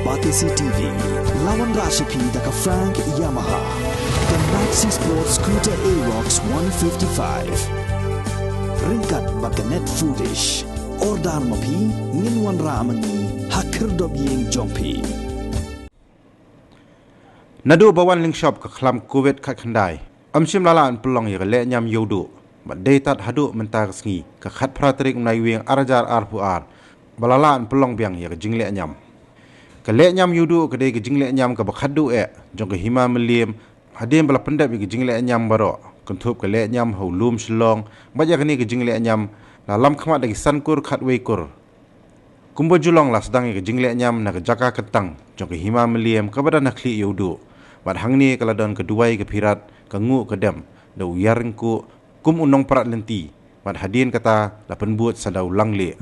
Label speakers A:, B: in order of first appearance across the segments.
A: Batisi TV, lawan Rashipi daka Frank Yamaha, dan Maxi Sports Scooter Aerox 155. Ringkat baganet foodish, ordar mapi, nginwan ramani, hakir dobyeng jompi.
B: Nadu bawan ling shop ke kelam kuwet kat khandai. Amshim lalaan pelong ya le nyam yodu. Bad daytat hadu mentar sngi ke khat pratrik menai wing arajar arpuar. Balalaan pelong biang ya ke jingle nyam. Ke le nyam yodu ke dei ke jingle nyam ke bakhadu jong ke hima melim hadim bala pendap ke jingle nyam baro. Kentup ke le nyam hulum shlong baja ke ni ke jingle nyam lalam khamat lagi sankur khat weikur. Kumbo julong las dang ke jingle nyam na ke jaka ketang jong ke hima melim ke badan nakli yodu. Bad hangni kaladon keduai ke pirat kengu kedem da uyarengku kum unong parat lenti bad hadin kata la penbuat sadau langle.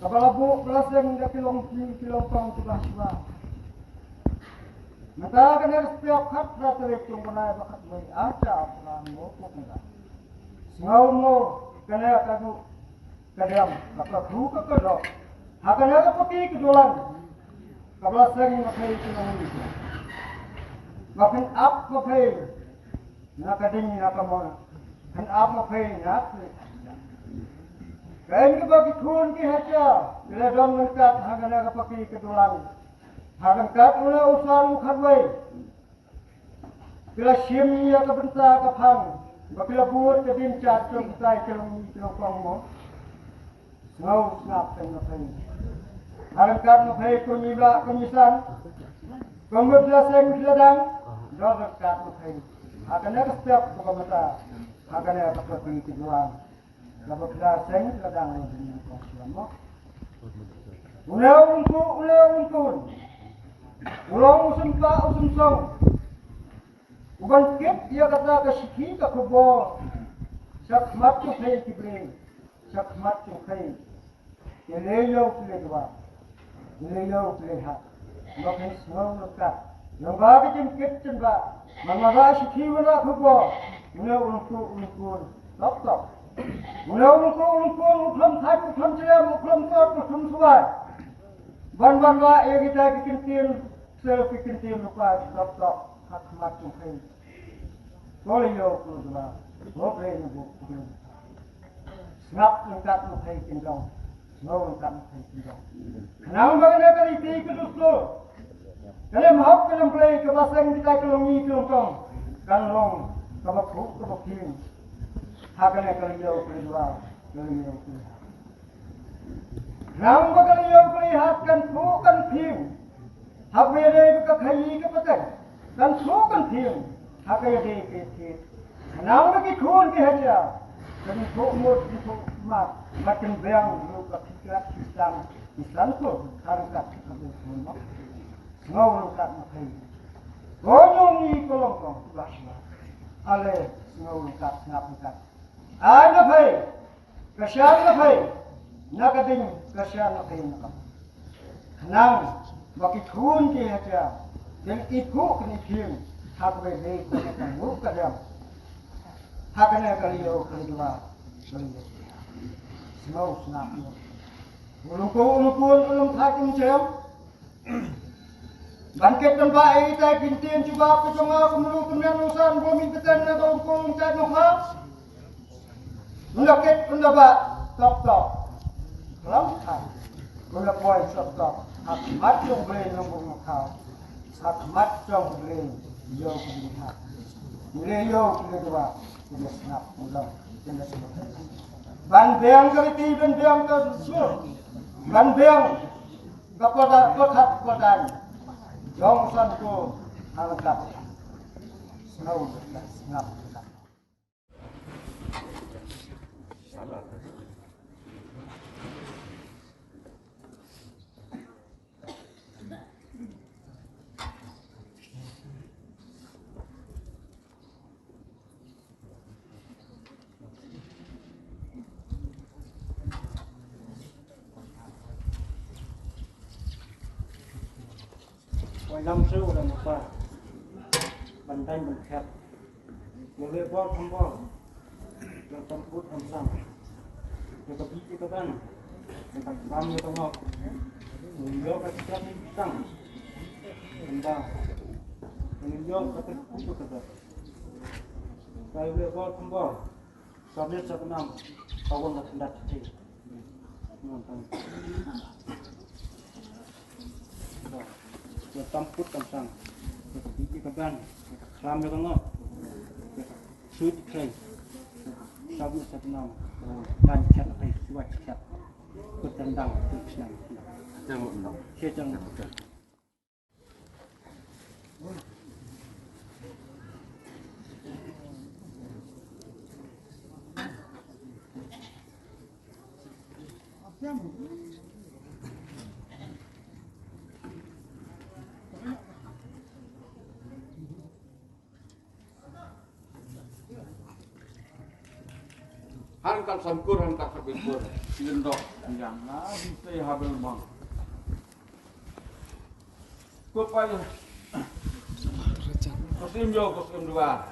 C: Kabalabu belaseng da kilong tong sebelah. Mata kena setiap khat rata tung panai bakat mai aca pelan mo kena. Ngau mo kena kadu kadam bakat ru ka kado. Hakana ka paki kedolan. Kabelaseng makai kilong ni. Makin up makai. Na kading na kamona. Kan up makai na. Kain ke bagi khun ki hacha bila don mengkat hagana ka paki kedulang hagan kat mula usan khadwai bila shimnya ka benta ka phang bila buat ke din chat trong sai trong pong mo ngau snap teng kai hagan kat mo phai ko ni ba ko ni san konggo bila seng ladang do kat mo phai hagana ka step ko mata hagana ka paki kedulang Lalu kita seng ladang dengan konsumen. Ulang usun song. Uban kit dia kata ke sikhi ke kubo. Sakmat tu khay kibring. Sakmat tu khay. Yeleyo pledwa. Yeleyo pledha. Makin semua lekat. Lembaga jem kit jemba. Mamaga sikhi mana kubo. Ulang. Top. Ulang uklam thai uklam cem uklam tot uklam suai. Ban wa kita kikintin self kikintin lupa top hakmat tukai. Boleh kedua. Boleh nubu. Snap lengkap tukai kendong. Snow lengkap tukai kendong. Kenapa bagaimana kali ti keduslo? Kalau mau kalau play ke baseng kita kelongi kelongkong. Kalong kabuk kabukin. Hakana kaliyo kedua kaliyo kedua. Nama kaliyo kelihat kan bukan tim. Hak mere ka khai ka patay. Kan bukan tim. Hak ye ke. Nama ki khun ke haja. Kan mot makin beang lu ka fikrat Islam ko harakat kabul mo. Ngau kat makai. Gonyong ni kolong lasma. Ale ngau kat ngap. Ay na phay, kasyan na phay, nakading kasyan na phay nakap. Nang makithun ki hacha, del iku kinikim, hakwe dey kanikangu kadam. Hakana kaliyo kalidwa, kaliyo. Snow snap mo. Ulung thaking cem. Bangkit ng bae tay pintin chuba kusunga kumulong kumyanusan bumi betan na kung chat no ha. Mendakit mendaba top. Lamkan. Mula boy top. Hakmat jong beli nombor makau. Hakmat jong beli yo kulihat. Beli yo kedua. Sudah snap mula. Sudah snap. Ban beang kaliti ban beang ke sur. Ban beang. kepada kotak Jongsanku halakat snow ngap. Năm xưa là một bà bàn tay mình khép một lưỡi bó thăm bó rồi tâm phút thăm sang rồi tập đi các bạn rồi tập làm như tao ngọc rồi nhớ các chất tăng mình ba rồi nhớ các cái phút của các bạn rồi lưỡi bó thăm bó sau biết sau năm sau quân là đặt thì rồi tâm phút tâm sang rồi đi các bạn làm như tao ngọc suốt ngày sau biết sau năm dan chat hay suat chat bertendang senang jangan saya jangan
D: Hangkat samkur, hangkat habiskur, silendok, jangan bisa habis bang. Kupaya, kosim jo, kosim dua.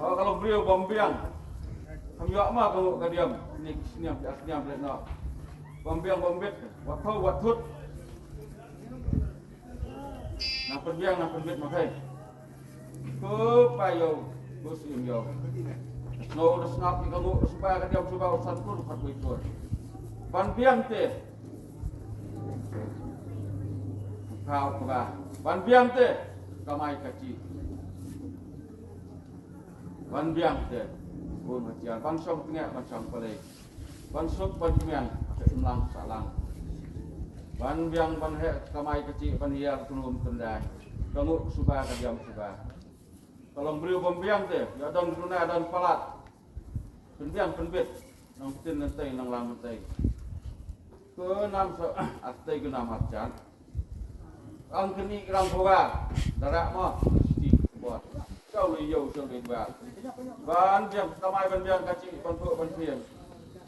D: Kalau beliau bombiang, kami yak mah kalau kadiam, ini seniam belah nak. Bombiang bombit, wat thut. Nak perbiang, nak perbit makai. Kupaya, kosim jo. No, udah snap ni kamu supaya kan dia coba urusan pun bukan begitu. Ban biang teh, kau kebah. Ban biang teh, kamai kecil. Ban biang teh, pun macam ban song tengah, ban song pelai. Ban sok ban biang, ada imlang salang. Ban biang ban hek kamai kecil, ban hiar kunum kendai. Kamu supaya kan dia coba. Kalau beliau pembiang teh, ya dan dunia dan palat. Pembiang penbit, nang tin nanti nang lam nanti. Ke nam so, astai ke nam acan. Ang kini kerang boga, darak mah mesti buat. Kau liu so lebar. Ban biang kamai ban biang kacik ban puk ban piang.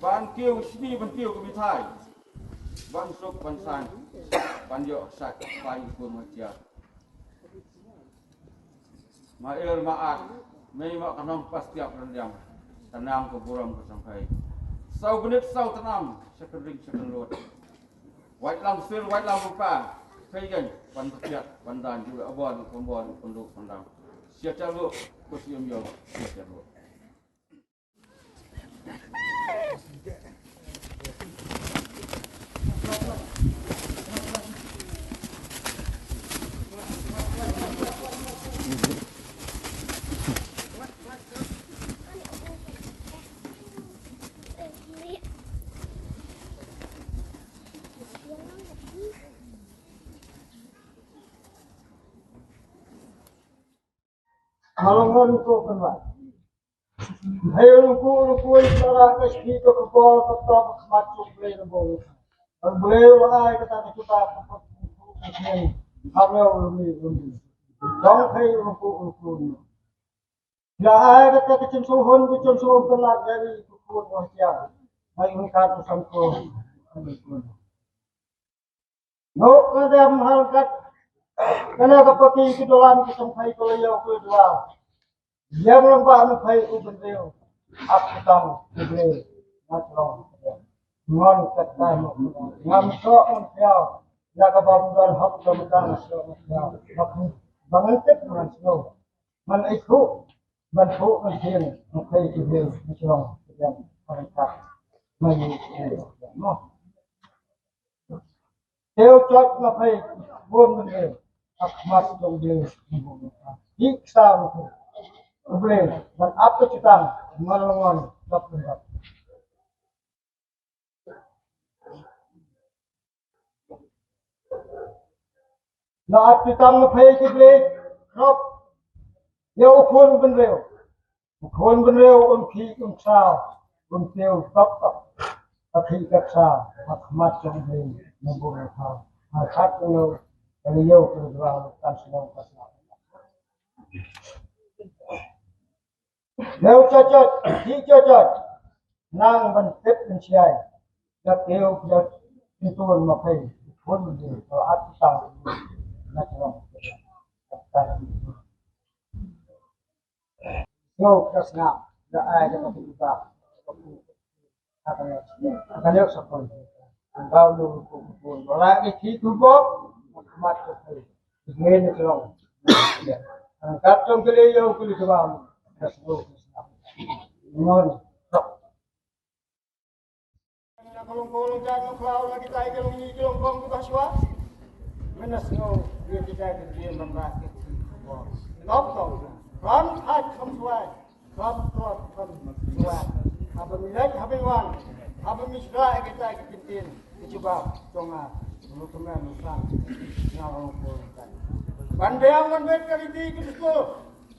D: Ban kiu sini ban kiu ke mitai. Ban sok ban san. Ban yo sak pai pun macam. Mair maat, mei mak kanong pas tiap rendam, tenang ke buram ke sampai. Sau benit sau tenam, sekering sekelot. White lam sil, white lam buka, kayan, pan pekiat, pandan juga abon, penduk pandang. Siap calu, kusium yo, siap calu.
C: Halangan untuk kenal. Ayo luku istara kasih ke kepala tetap macam beli nombor. Beli orang kata kita ini hamil lebih. Jangan kayak luku. Ya ada kata kecemsuhan kenal dari luku manusia. Ayo kata sampo. No ada mengharkat. Karena kepaki kedolan kesampai kalau kedua. Dia melompat sampai ubendel. Aku tahu ubendel. Natlong. Ngon kata ngamsok manusia. Jaga bangunan hak kemudian manusia. Banguntik manusia. Man itu bantu manusia. Sampai ubendel. Natlong. Yang mereka mengingat. Theo chót là phải buôn mình về mặt đồng đều ít sao problem dan apa kita mengalami dapat là chỉ tâm nó phê cái lệ khóc yêu khuôn bên rêu khí sao tiêu tóc khi các sao hoặc mặt trong hình nó buồn thao khác yêu cái vào tan sông các sao nếu cho nàng vẫn tiếp bên trái đặt yêu đặt đi tuôn mà phải khuôn bên rêu và áp tăng là trong yo kasna da ai da ko ba akan yo sapon bao lu ko wala ke thi tu bo mat ko nge ni long kat trong ke le yo ko li ba kasno ngon kolong jangan kau lagi tai kelong ni kelong kong tu kaswa menasno dia tidak dia membahas ngop Ram hai không suai, ram trot không suai. Apa milai, apa wan, apa misra kita kitin, dicoba tonga, mulut kemen nusan, nyawang pun. Bandeang banbet kali di kusko,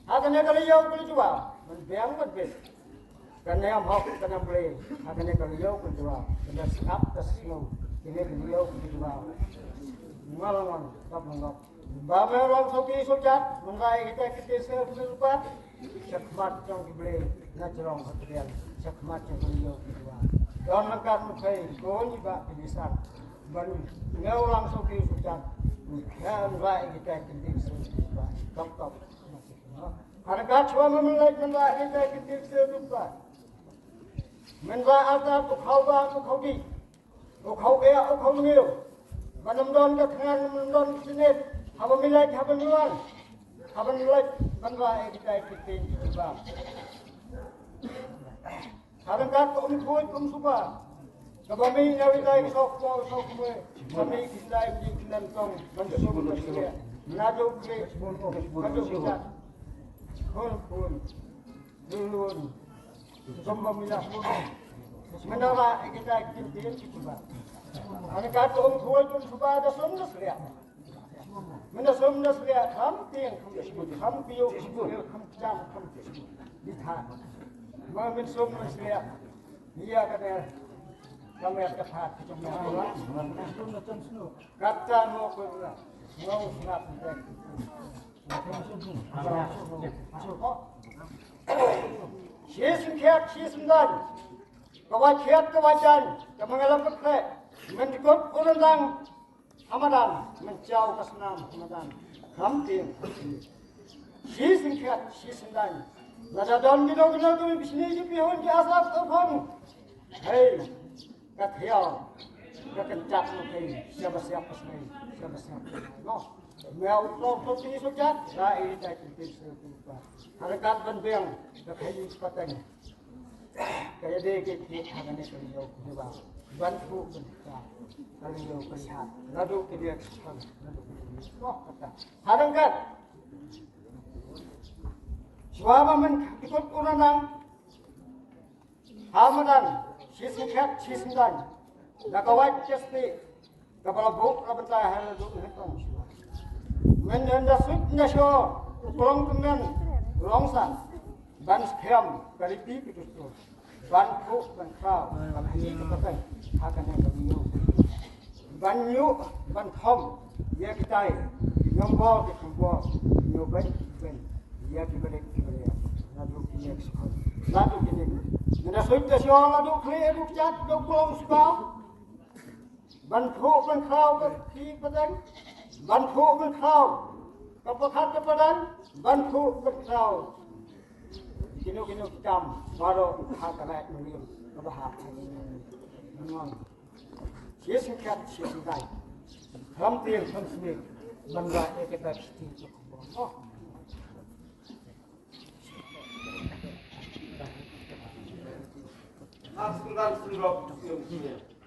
C: akannya kali yau kali coba, bandeang banbet. Karena yang hok, karena yang boleh, akannya kali yau kali coba, karena sikap tersinggung, ini kali yau kali coba. Malangan, tak menggap. Bame orang sopi sojat, mengai kita serupa, sakmat yang dibeli, nacerong kemudian sakmat yang beliau kedua. Dan lekat mukai, kau juga bilisan, ban ngau orang sopi sojat, mengai kita serupa, top. Harga cuma mengai kita serupa. Mengai ada kau di, kau ngeu, banam don ketengan don sinet. Apa milai, apa milai, bangga kita juga. Kadang kadang kum suka. Kami nawi kita sok kami kita bikin tong mensusun dia. Nado kre, nado kita. Pun, dulu. Sumber milah pun. Menara kita bikin juga. Kadang kadang kum suka ada sumber dia. Menasum naslihat ham piu ham jam ham dithan menasum naslihat dia kata kami kata cuma kata mau kerja mau snap Siesendan kawajan kemengalam kerja mendikut orang Ramadan menjauh ke senam Ramadan hampir Siesendan nada don gino tu bisnis pihon di asap terpon hei kathiau kekencap mungkin siapa sini no mau lo tu sujat saya tak kita harakat benbeng kekhidmat sepatang kayak dia kita akan itu juga bantu bentar kalau kelihat lalu dia harangkan suama ikut uranang Ramadan Siesendan nakawat cesti kapal buk rabentai hal itu mendasut nasyo pulang kemen longsan ban skem kalipi itu ban ku ban kau ban ini kepakai akan yang beliau ban yu ban thom dia kita nombor nyobai dia dibalik lalu dia lalu gini nada sudah siapa lalu clear cat do pulang sebab ban kau di padang ban kau kepakat kepadan ban kau kino jam baru hakalat melium kebahak memang Siesenkat Siesendan hampir semik bangga kita citi oh
D: Askulan sirop sium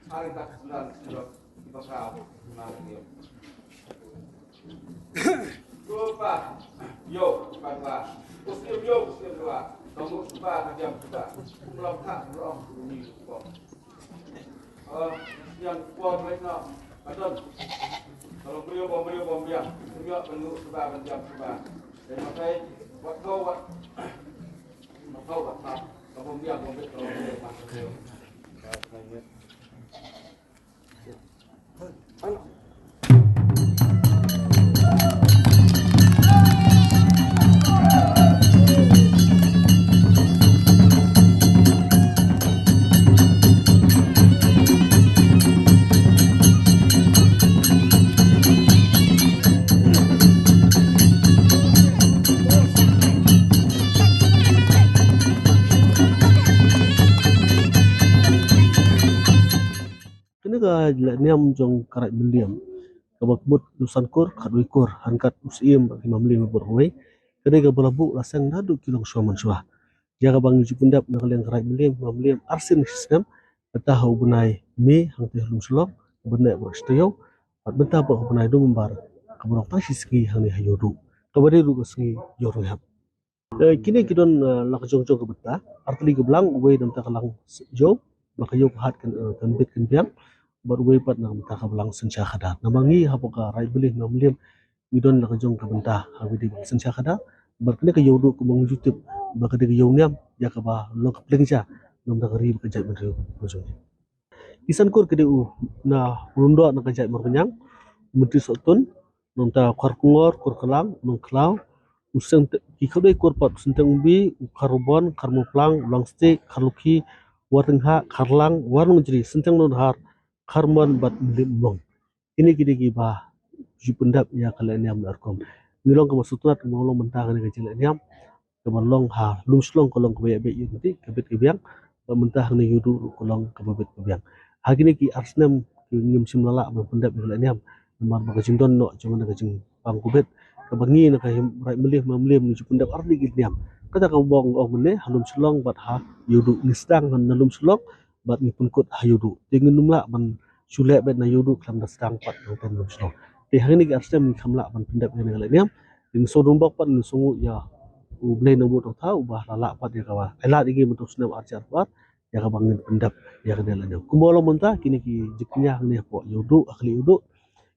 D: hari tak sembilan sirop bakal nanti lupa yo pada usim dua kamu suka jam suka belum tak belum ini kok yang kuat mereka Betul. Kalau beliau bombiang, beliau penuh sebab penjam sebab. Dan makai buat kau buat tak. Kau bombiang kalau boleh masuk.
E: Kini ka niam jong karat beliam kabak but lusan kur kadui kur hankat usim bagi mamlim berway kini ka balabu lasang nadu kilong suaman suah jaga bang ju pendap nak liang karat beliam mamlim arsin sistem tahu bunai me hang teh lum sulong bunai ber steo pat benta ba bunai do membar kaburang pasi ski hang ni hayodu kabade ru ski yoru hab kini kidon lak jong jong ka beta artli ka blang way dam ta kalang jo maka yo hat kan bit kan biang berway pat na mata ka belang sencha kada namangi hapoka rai beli namliam midon la jong ka benta hawi di sencha kada berkene ka yodu ku mong youtube bakade ka yoniam ya ka ba lo ka plengja nom da gari ka jai menru bojong isan kur kede u na rundo na ka jai merpenyang muti sotun nom ta khar kungor kur kelang nong klau useng ki khode kur pat senteng umbi karbon karmoplang langste karluki warengha karlang warung jeri senteng non har karman bat limong ini kidi ba jupendap ya kalian yang narkom nilong ke masutrat ngolong mentang ni kecil niam ke long ha luslong kolong ke be yunti kebet kebiang mentah ni yudu kolong ke bebet kebiang hagini ki arsnam ki ngim simlala pendap kalian niam mar ba jindon no cuma na jing pang kubet ke bangi na ka rai melih mamlim ni jupendap arli ki niam kata ka bong mene halum slong bat ha yudu nisdang halum slong bat ni pun hayudu dengan numla man sule bet na yudu klam da stang pat no ten lumslo te hangni ga astem khamla man pendap ne ngala niam ding sodum bak pat ni sungu ya u blay no bot tha u bah lala pat ya kawa ela digi mutuk snem arjar pat ya ka bangin pendap ya ka dela niam kumbolo monta kini ki jiknya ne po yudu akhli yudu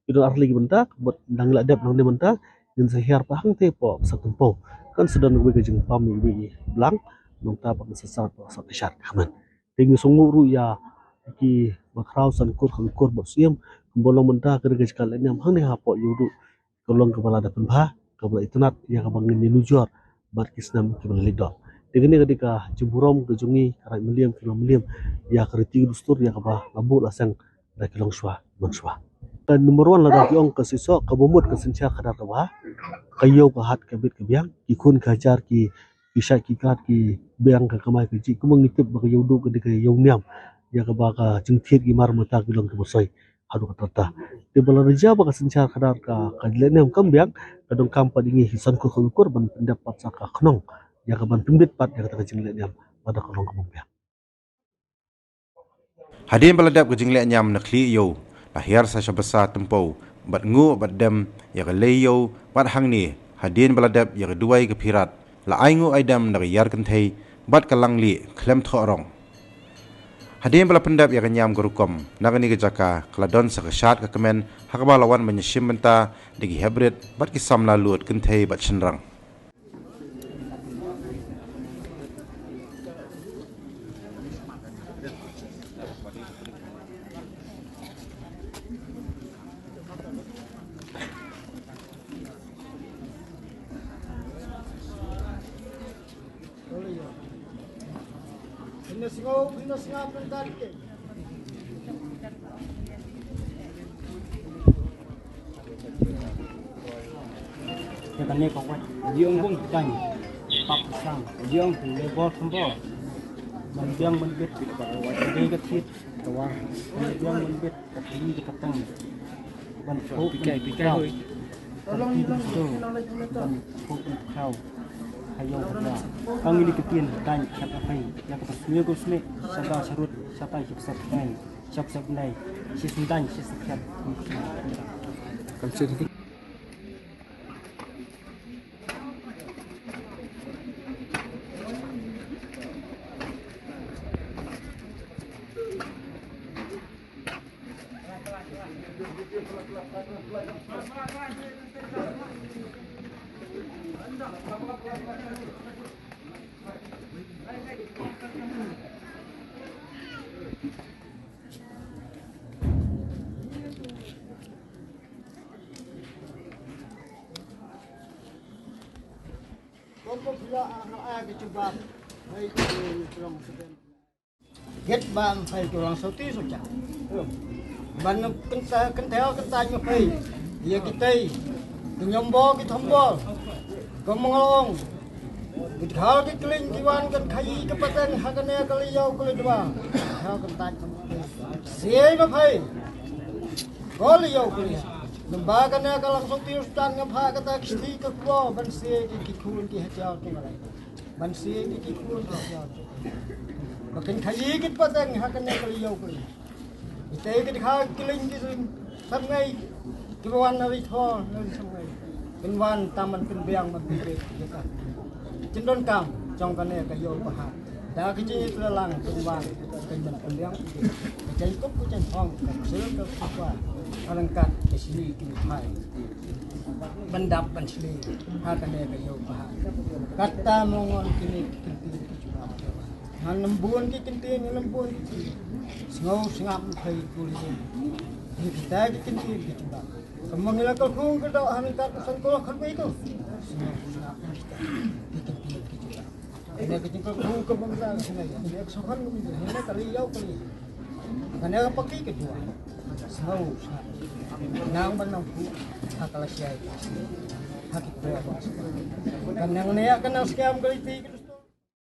E: itu arli bentak bot dang la dap nang de monta din sehiar pa hang te po sa tempo kan sedang gue gejeng pam wi blang nong ta pak sesat po sa tishat kaman tinggi sunguru ya ki makrau san kur kur bosiam bolong mentah kerja sekali ni hang ni hapo yudu kolong kepala dapat bah kepala itnat ya kabangin ni lujur bar kisnam kepala lidor dengan ni ketika jeburom kejungi karai meliam kilo meliam ya keriti dustur ya kabah labu lasang da kilong swa manswa nomor 1 la ong ke sisok ke bomut ke sencha kadar kabah kayo ka hat kabit kebiang ikun kajar ki kisah kikat ki biang ka kamai ke ji kumang nitip ba yudu ke de yong niam ya ka ba ka jingthit ki mar mata kilong ke bosoi hadu ka tata de bala reja ba ka sencha kadar ka kadle niam kam biang kadong kam padingi hisan ku kur ban pendapat saka knong ya ka ban pimbit pat ya ka jingle niam pada kolong ke biang
B: Hadin baladap ke jingle nyam nakli yo lahir sa besar tempo bat ngu bat dem ya ka leyo bat hang ni hadin baladap ya ka duai ke pirat la aingu aidam na yar kan thei bat kalang li klem thorong hadin bala pendap ya kanyam gurukom nagani ke jaka kladon sa kashat ka kemen hakba lawan menyishim benta digi hybrid bat ki samla lut kan thei bat chenrang
F: cái này có quay dương cũng cành tập sang dương thì lấy bó không bó mình dương mình biết cái đây cái thiết cái dương mình biết cái đi cái tăng mình phô cái hơi mình phô cái khâu hay dùng là kang ini ketin cành sắp apa yang kita semua gue semua sapa sarut sapa sắp này sắp này si sundan si sắp kan sih Get ban phải chulang số tí số chả, ban kinh theo kinh tay như phải, giờ cái tay, cái nhom bo cái thom bo, có mong long, cái khao cái kling cái van cái khai cái pateng hakan ya cái liao cái dua, khao kinh tay thom, siapa mà phải, có liao cái lembaga ni akan langsung tiuskan ngapa kata kesti ke kuah bansi di kikun ki hajau tu malai bansi di kikun ki hajau tu makin khayi kit patang hakan ni kaliau kali ite kit kha kiling ki sam ngai ki wan ari tho lên sam ngai kin wan taman kin biang man pi ke ka cindon kam trong kan ni ka yo paha da ki chi lang kin wan kin man kin biang ke chai kop ku chen phong ka sel ka kwa alangkat ke sini kini hai bendap ban sini hakane ke yo bah kata mongon kini kinti han lembun ki kinti ni lembun ki sngau sngap thai kuli ni kita ki kinti ki chuba kemang ila ko khung ke do han kat san ko khan bai ko sngau sngap ki kinti ki chuba ini ke jingko khung ke bangsa sini ya ek sokan ni kali yo kali kane ka paki ke dua snow nang banang pu akala siai hakit dua kan nang ne kan scam kali ti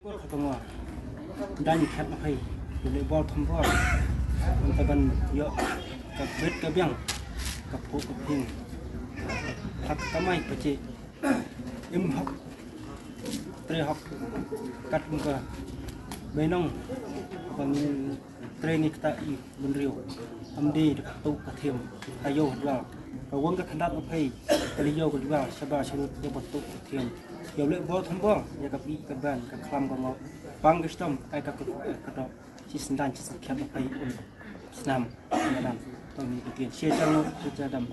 F: ko khatangwa dan khat ma hai le bol thom bol ta ban yo ka bet ka biang ka pu ka ping hak kamai pace im hak tre hak kat muka benong bang training kita i benrio amdi dekat tu kathiam ayo dua rawang ka khandat apai kaliyo ka dua saba shurut ya batu kathiam yo le bol thom bol ya ka pi ka ban ka khlam ka ngo bang gestom ai ka ka do si sendan si khat apai un snam nam to ni ka she chang ku cha dam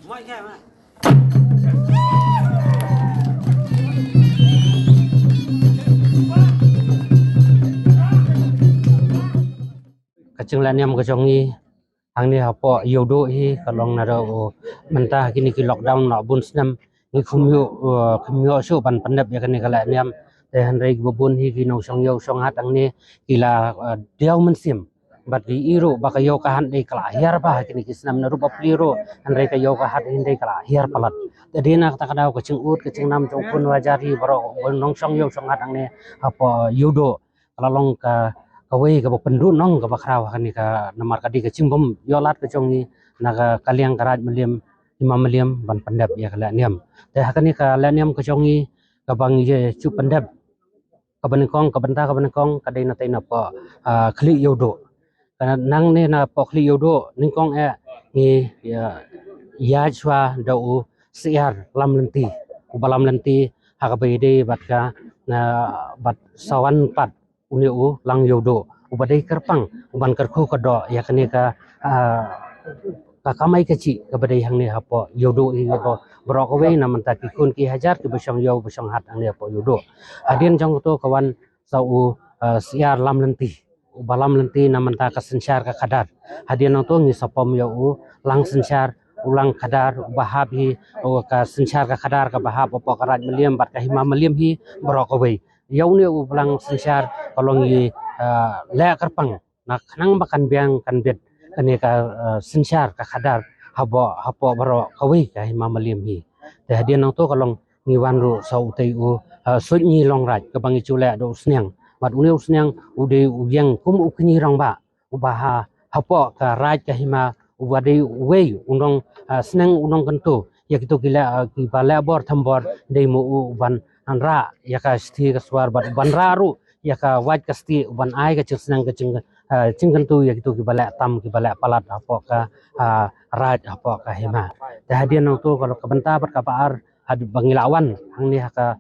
F: mai ga mai kacang laniam kacang ni hang ni apa yodo hi kalong naro mentah kini ki lockdown nak bun senam ni khumyo su pan pandap ya kani kala niam te han rei bubun hi ki no song yo song hat ang ni kila diau mensim bat ki iru ba kayo ka han dei kala hiar ba kini ki senam naru bapliro han rei kayo ka hat hin dei kala hiar palat jadi nak tak kadau kacang ut kacang nam jong pun wajari baro nong song yo song hat ang ni apa yodo kalong ka kawai ka pendu nong ka bakraw kan ni ka namar kadi ka cingbom yolat ka jongi naga kaliang karaj meliam 5 meliam ban pandap ya kala niam te hakan ni ka la niam ka jongi ka bang je chu pandap ka banikong ka banta ka banikong kadai na tai na pa khli yodo kana nang ne na pa khli yodo ningkong ni ya chwa do siar lam lenti ubalam lenti ha ka bede bat ka na bat sawan pat uniu lang yodo ubadai kerpang uban kerku kedo ya kene ka kamai kecil kabadai hang ni apa yodo ini apa brokowe naman ta kikun ki hajar ki besong yo besong hat ang ni apa yodo adien jong to kawan sau siar lam lenti ubalam lenti naman ta ka sensyar ka kadar adien to ngi sapom yo lang sensyar ulang kadar bahab hi ka sensyar ka kadar ka bahab apa karat meliam bat ka hima meliam hi brokowe yau ni ulang sensyar kalau ngi lek kerpang nak nang makan biang kan bet kani ka sensyar ka kadar hapo baro kawi ka hima malim hi te hadian nang to kalau ngi wan ru sau tei u sunyi long raj ka bangi chule do sneng bat uni sneng ude uyang kum ukni rong ba ubaha hapo ka raj ka hima ubade wei unong sneng unong kantu ya kitu gila ki bala bor thambor dei mu uban anra ya ka sti ka swar bat ban raru ya ka waj ka sti ban ai ka chisnang ka cingkan tu ya gitu ki bala tam ki bala palat apa ka raj apa ka hima te hadian nang tu kalau ka benta bat ka paar had bangilawan hang ni ka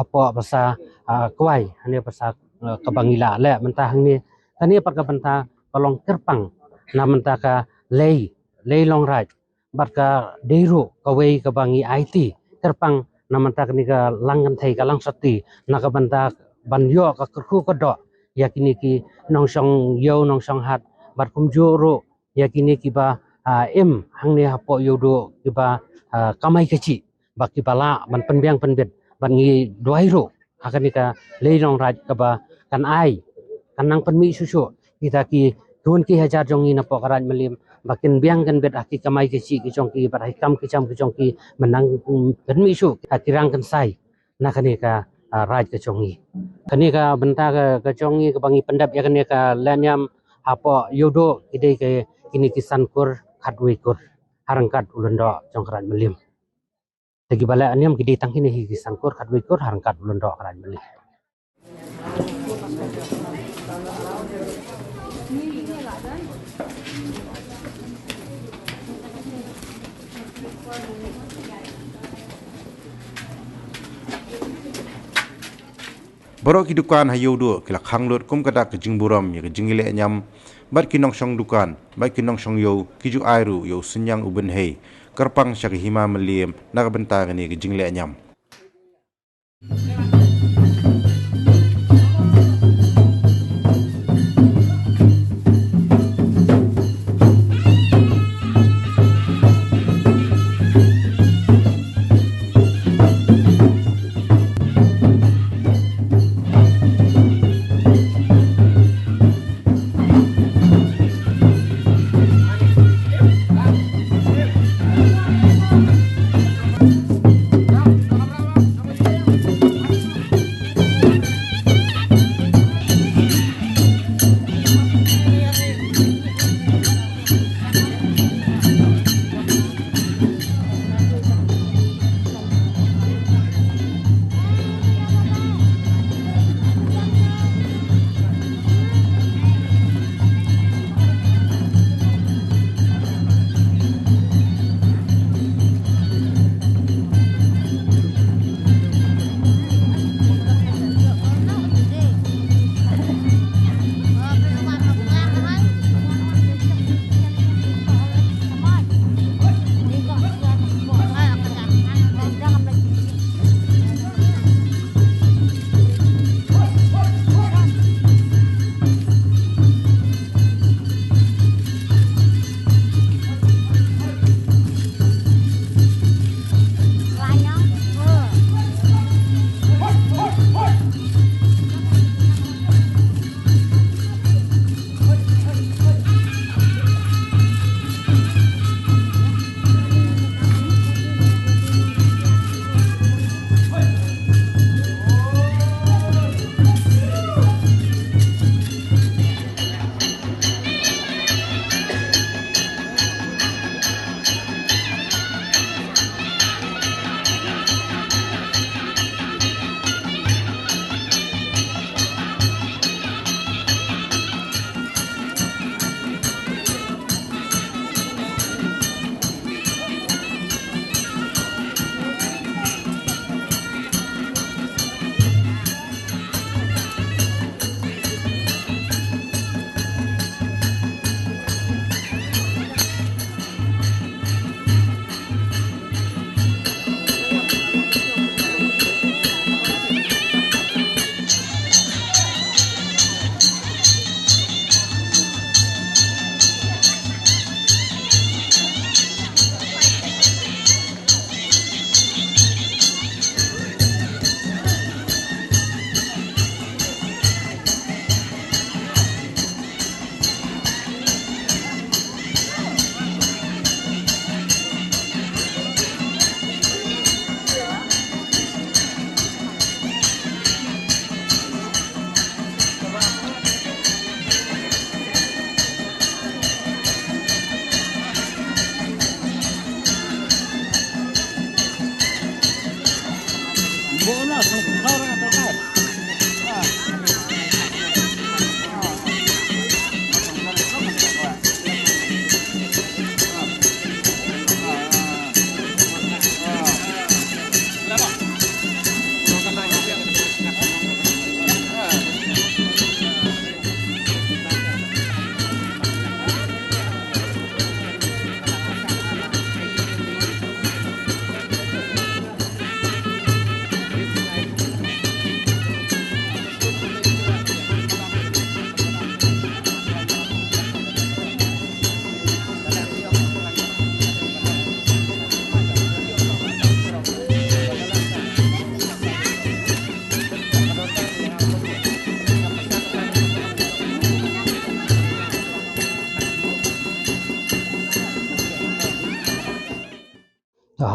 F: apa bahasa kuai hang ni bahasa
G: kabangila le mentah ni tani pat ka benta kalong kerpang na menta ka lei long raj bat ka deru ka wei ka bangi IT kerpang na menta ka ni ka langan thai ka lang sati na ka benta ban yo ka khu ka do yakini ki nong song yo nong song hat bat kum jo ro yakini ki ba em hang ni hapo yo do ki ba kamai kecil baki bala ban penbiang penbet ban ngi doairo akan kita leirong raj kaba kan ai kanang penmi susu kita ki tuan ki hajar jongi na pokaran melim bakin biang kan bet aki kamai kecil ki jongki bat hikam ki jongki menang penmi su akirang kan sai na kanika raj ke jongi kanika benta ke jongi ke bangi pendap ya kanika lanyam hapo yodo ide ke kini kisan kur khatwikur harangkat ulendo jongkaran melim Tegi bala aniam gidi tangkini hi sangkur khatwikur harangkat ulendo karan melim
B: Borok ki dukan hayo do kila khang lot kum kada ke jing buram ya ke jingile nyam bat ki nong shong dukan bat ki nong shong yo ki ju airu yo sunyang uben hei kerpang syak hima meliem na ka benta ni ke jingle nyam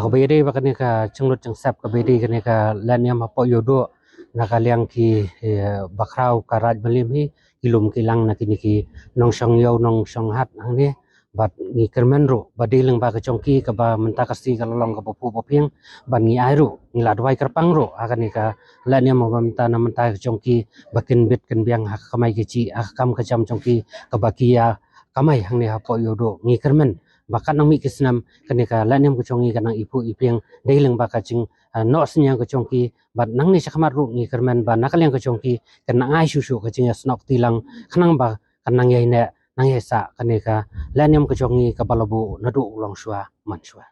G: ka bede ba kani ka chengrut chengsap ka bede kani ka laniam apo yodo na kaliang ki bakrau karaj belim hi kilum kilang na kini ki nong song yo nong song hat ang ni bat ngi kermen ro badileng ba ka chongki ka ba mentakasi ka lolong ka popu popiang ban ngi airu ngi ladwai kerpang ro akani ka laniam menta na menta ka chongki bakin bit ken biang hak kamai kici akam ka jam chongki ka bakia kamai hang ni apo yodo ngi kermen bakat nang mi kisnam kenika laniam kuchongi kanang ipu ipiang deileng baka ching no snya kuchongki bat nang ni sakmat ru ngi kermen ba nakaliang kuchongki kenang ai susu kaching snok tilang khanang ba kanang yai ne nang yai sa kenika laniam kuchongi kabalabu nadu ulang shwa man shwa